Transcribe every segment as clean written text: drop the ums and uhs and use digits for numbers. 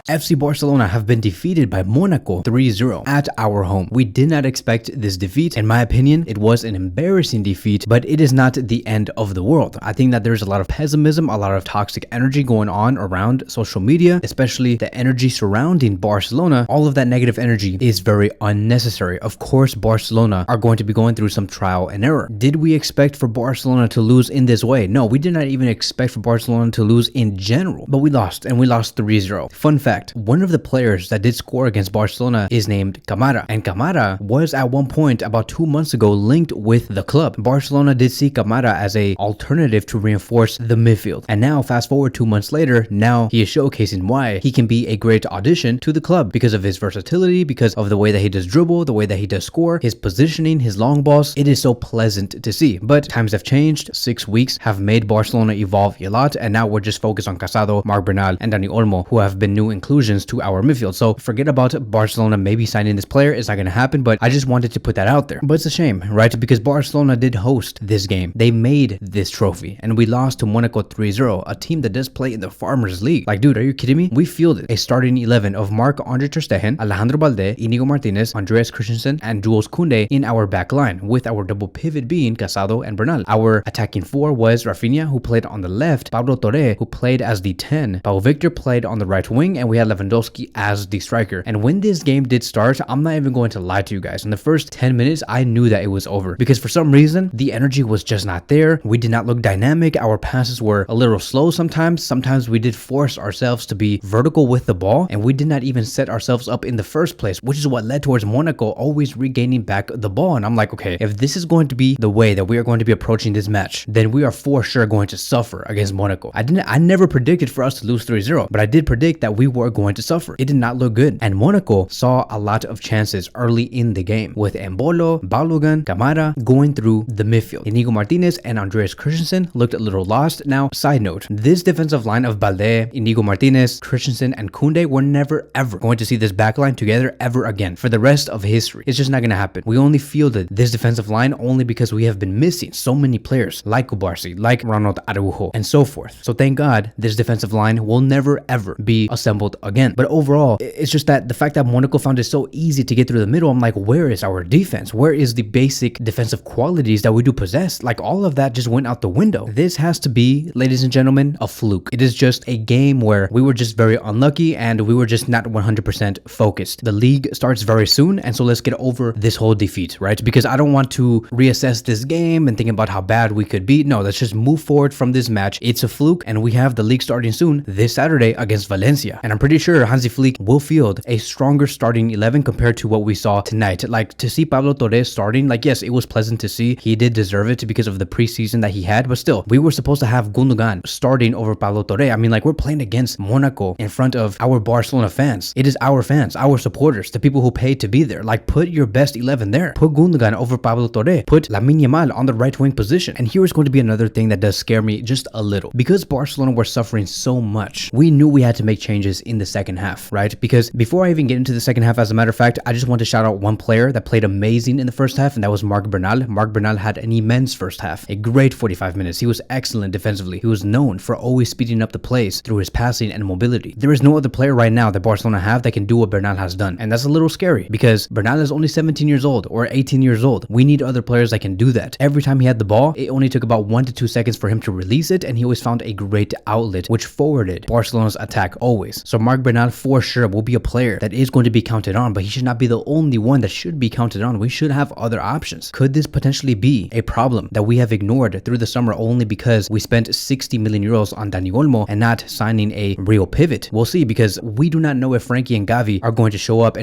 FC Barcelona have been defeated by Monaco 3-0 at our home. We did not expect this defeat. In my opinion, it was an embarrassing defeat, but it is not the end of the world. I think that there's a lot of pessimism, a lot of toxic energy going on around social media, especially the energy surrounding Barcelona. All of that negative energy is very unnecessary. Of course, Barcelona are going to be going through some trial and error. Did we expect for Barcelona to lose in this way? No, we did not even expect for Barcelona to lose in general, but we lost, and we lost 3-0. Fun fact, one of the players that did score against Barcelona is named Camara, and Camara was at one point about 2 months ago linked with the club. Barcelona did see Camara as a alternative to reinforce the midfield, and now fast forward 2 months later, now he is showcasing why he can be a great addition to the club because of his versatility, because of the way that he does dribble, the way that he does score, his positioning, his long balls. It is so pleasant to see. But times have changed. 6 weeks have made Barcelona evolve a lot, and now we're just focused on Casado, Marc Bernal, and Dani Olmo, who have been new inclusions to our midfield. So forget about Barcelona maybe signing this player. It's not going to happen, but I just wanted to put that out there. But it's a shame, right? Because Barcelona did host this game. They made this trophy, and we lost to Monaco 3-0, a team that does play in the Farmers League. Like, dude, are you kidding me? We fielded a starting 11 of Marc-Andre ter Stegen, Alejandro Balde, Inigo Martinez, Andreas Christensen, and Jules Koundé in our back line, with our double pivot being Casado and Bernal. Our attacking four was Rafinha, who played on the left, Pablo Torre, who played as the 10, Pau Victor played on the right wing, and we had Lewandowski as the striker. And when this game did start, I'm not even going to lie to you guys. In the first 10 minutes, I knew that it was over because for some reason, the energy was just not there. We did not look dynamic. Our passes were a little slow sometimes. Sometimes we did force ourselves to be vertical with the ball, and we did not even set ourselves up in the first place, which is what led towards Monaco always regaining back the ball. And I'm like, okay, if this is going to be the way that we are going to be approaching this match, then we are for sure going to suffer against Monaco. I never predicted for us to lose 3-0, but I did predict that we were going to suffer. It did not look good, and Monaco saw a lot of chances early in the game with Embolo, Balogun, Camara going through the midfield. Inigo Martinez and Andreas Christensen looked a little lost. Now, side note, this defensive line of Balde, Inigo Martinez, Christensen, and Koundé, we're never ever going to see this backline together ever again for the rest of history. It's just not going to happen. We only fielded this defensive line only because we have been missing so many players like Kubarsi, like Ronald Araujo, and so forth. So thank God this defensive line will never ever be assembled again. But overall, it's just that the fact that Monaco found it so easy to get through the middle, I'm like, where is our defense? Where is the basic defensive qualities that we do possess? Like, all of that just went out the window. This has to be, ladies and gentlemen, a fluke. It is just a game where we were just very unlucky and we were just not 100% focused. The league starts very soon, and so let's get over this whole defeat, right? Because I don't want to reassess this game and think about how bad we could be. No, let's just move forward from this match. It's a fluke, and we have the league starting soon this Saturday against Valencia. And I'm pretty sure Hansi Flick will field a stronger starting 11 compared to what we saw tonight. Like, to see Pablo Torre starting, like, yes, it was pleasant to see. He did deserve it because of the preseason that he had, but still, we were supposed to have Gundogan starting over Pablo Torre. I mean, like, we're playing against Monaco in front of our Barcelona fans. It is our fans, our supporters, the people who paid to be there. Like, put your best 11 there. Put Gundogan over Pablo Torre. Put Lamine Yamal on the right wing position. And here is going to be another thing that does scare me just a little. Because Barcelona were suffering so much, we knew we had to make changes in the second half, right? Because before I even get into the second half, as a matter of fact, I just want to shout out one player that played amazing in the first half, and that was Marc Bernal. Marc Bernal had an immense first half, a great 45 minutes. He was excellent defensively. He was known for always speeding up the plays through his passing and mobility. There is no other player right now that Barcelona have that can do what Bernal has done, and that's a little scary because Bernal is only 17 years old or 18 years old. We need other players that can do that. Every time he had the ball, it only took about 1 to 2 seconds for him to release it, and he always found a great outlet which forwarded Barcelona's attack always. So Marc Bernal for sure will be a player that is going to be counted on, but he should not be the only one that should be counted on. We should have other options. Could this potentially be a problem that we have ignored through the summer only because we spent 60 million euros on Dani Olmo and not signing a real pivot? We'll see, because we do not know if Frankie and Gavi are going to show up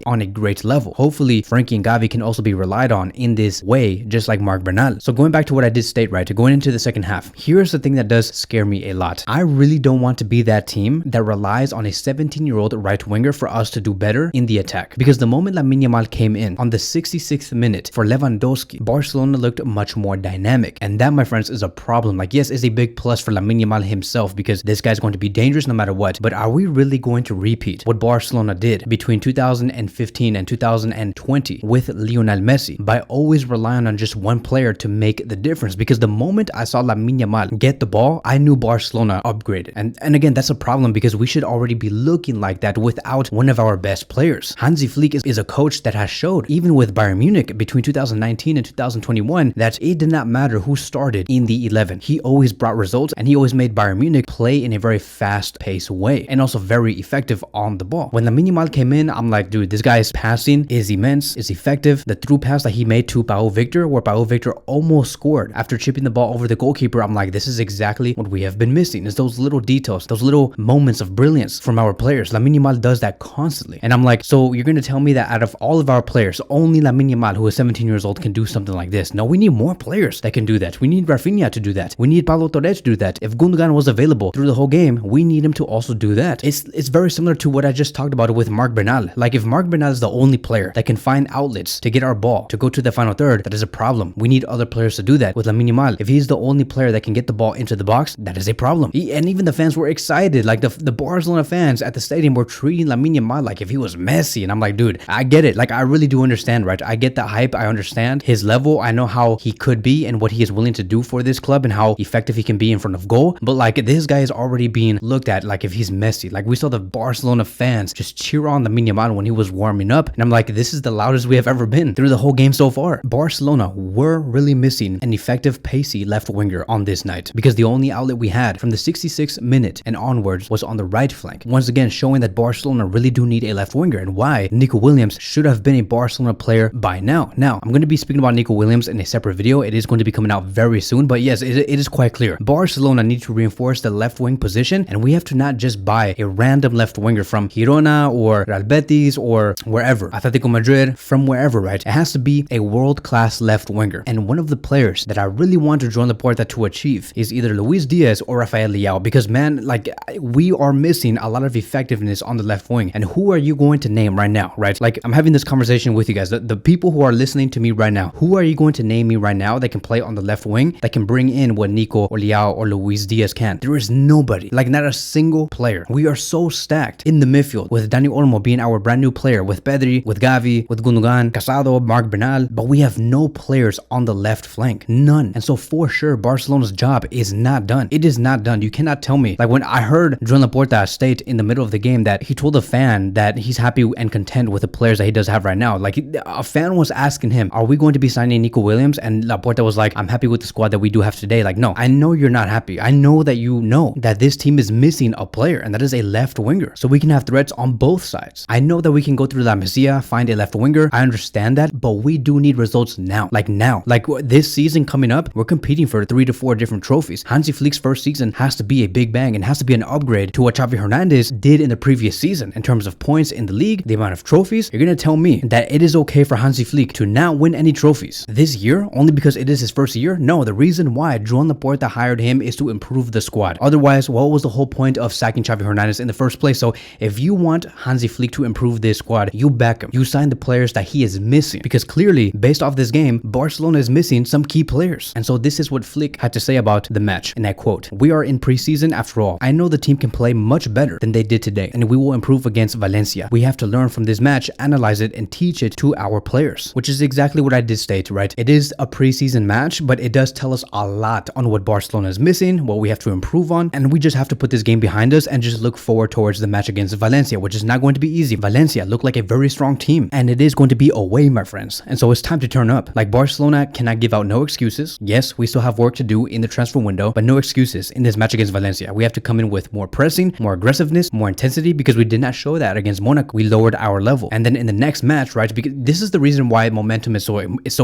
on a great level. Hopefully Frankie and Gavi can also be relied on in this way, just like Marc Bernal. So going back to what I did state, right, going into the second half, here's the thing that does scare me a lot. I really don't want to be that team that relies on a 17-year-old right winger for us to do better in the attack, because the moment Lamine Yamal came in on the 66th minute for Lewandowski, Barcelona looked much more dynamic, and that, my friends, is a problem. Like, yes, it's a big plus for Lamine Yamal himself because this guy's going to be dangerous no matter what, but are we really going to repeat what Barcelona did between 2015 and 2020 with Lionel Messi by always relying on just one player to make the difference? Because the moment I saw Lamine Yamal get the ball, I knew Barcelona upgraded, and again, that's a problem because we should already already be looking like that without one of our best players. Hansi Flick is a coach that has showed, even with Bayern Munich between 2019 and 2021, that it did not matter who started in the 11. He always brought results, and he always made Bayern Munich play in a very fast-paced way and also very effective on the ball. When Lamine Yamal came in, I'm like, dude, this guy's passing is immense, is effective. The through pass that he made to Pau Victor, where Pau Victor almost scored after chipping the ball over the goalkeeper, I'm like, this is exactly what we have been missing, is those little details, those little moments of brilliance from our players. Lamine Yamal does that constantly. And I'm like, so you're going to tell me that out of all of our players, only Lamine Yamal, who is 17 years old, can do something like this? No, we need more players that can do that. We need Rafinha to do that. We need Pablo Torre to do that. If Gundogan was available through the whole game, we need him to also do that. It's very similar to what I just talked about with Marc Bernal. Like, if Marc Bernal is the only player that can find outlets to get our ball to go to the final third, that is a problem. We need other players to do that. With Lamine Yamal, if he's the only player that can get the ball into the box, that is a problem. And even the fans were excited. Like, the Barcelona fans at the stadium were treating Lamine Yamal like if he was Messi. And I'm like, dude, I get it. Like, I really do understand, right? I get the hype. I understand his level. I know how he could be and what he is willing to do for this club and how effective he can be in front of goal. But like, this guy is already being looked at like if he's Messi. Like, we saw the Barcelona fans just cheer on Lamine Yamal when he was warming up. And I'm like, this is the loudest we have ever been through the whole game so far. Barcelona were really missing an effective, pacey left winger on this night, because the only outlet we had from the 66th minute and onwards was on the right flank. Once again, showing that Barcelona really do need a left winger, and why Nico Williams should have been a Barcelona player by now. Now, I'm going to be speaking about Nico Williams in a separate video. It is going to be coming out very soon, but yes, it is quite clear. Barcelona need to reinforce the left wing position, and we have to not just buy a random left winger from Girona or Real Betis or wherever, Atletico Madrid, from wherever, right? It has to be a world-class left winger. And one of the players that I really want to join Laporta to achieve is either Luis Diaz or Rafael Leao, because man, like, we are missing a lot of effectiveness on the left wing. And who are you going to name right now, right? Like, I'm having this conversation with you guys, the people who are listening to me right now, who are you going to name me right now that can play on the left wing, that can bring in what Nico or Leao or Luis Diaz can? There is nobody, like not a single player. We are so stacked in the midfield, with Dani Olmo being our brand new player, with Pedri, with Gavi, with Gundogan, Casado, Marc Bernal, but we have no players on the left flank, none. And so for sure, Barcelona's job is not done. It is not done. You cannot tell me, like, when I heard Joan Laporta state in the middle of the game that he told a fan that he's happy and content with the players that he does have right now. Like, a fan was asking him, are we going to be signing Nico Williams? And Laporta was like, I'm happy with the squad that we do have today. Like, no, I know you're not happy. I know that you know that this team is missing a player, and that is a left winger. So we can have threats on both sides. I know that we can go through La Masia, find a left winger. I understand that, but we do need results now. Like now. Like, this season coming up, we're competing for 3 to 4 different trophies. Hansi Flick's first season has to be a big bang and has to be an upgrade to what Xavi Hernandez did in the previous season in terms of points in the league, the amount of trophies. You're going to tell me that it is okay for Hansi Flick to not win any trophies this year only because it is his first year? No, the reason why Joan Laporta hired him is to improve the squad. Otherwise, what was the whole point of sacking Xavi Hernandez in the first place? So if you want Hansi Flick to improve this squad, you back him. You sign the players that he is missing, because clearly, based off this game, Barcelona is missing some key players. And so this is what Flick had to say about the match, and I quote, "We are in preseason after all. I know the team can play much better than they did today, and we will improve against Valencia. We have to learn from this match, analyze it, and teach it to our players," which is exactly what I did state, right? It is a preseason match, but it does tell us a lot on what Barcelona is missing, what we have to improve on, and we just have to put this game behind us and just look forward towards the match against Valencia, which is not going to be easy. Valencia look like a very strong team, and it is going to be away, my friends. And so it's time to turn up. Like, Barcelona cannot give out no excuses. Yes, we still have work to do in the transfer window, but no excuses in this match against Valencia. We have to come in with more pressing, more aggressiveness, more intensity, because we did not show that against Monaco. We lowered our level. And then in the next match, right, because this is the reason why momentum is so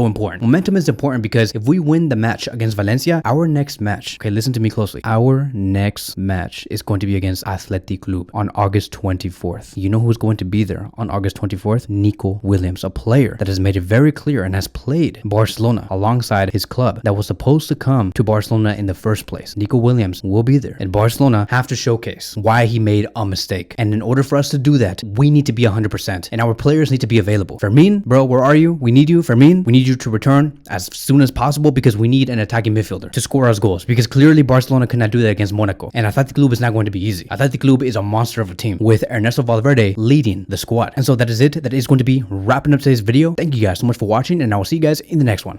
important. Momentum is important because if we win the match against Valencia, our next match, okay, listen to me closely, our next match is going to be against Athletic Club on August 24th. You know who's going to be there on August 24th? Nico Williams, a player that has made it very clear and has played Barcelona alongside his club that was supposed to come to Barcelona in the first place. Nico Williams will be there, and Barcelona have to showcase why he made a mistake. And in order for us to do that, we need to be 100%, and our players need to be available. Fermin, bro, where are you? We need you, Fermin. We need you to return as soon as possible, because we need an attacking midfielder to score us goals, because clearly Barcelona cannot do that against Monaco, and Athletic Club is not going to be easy. Athletic Club is a monster of a team with Ernesto Valverde leading the squad. And so that is it. That is going to be wrapping up today's video. Thank you guys so much for watching, and I will see you guys in the next one.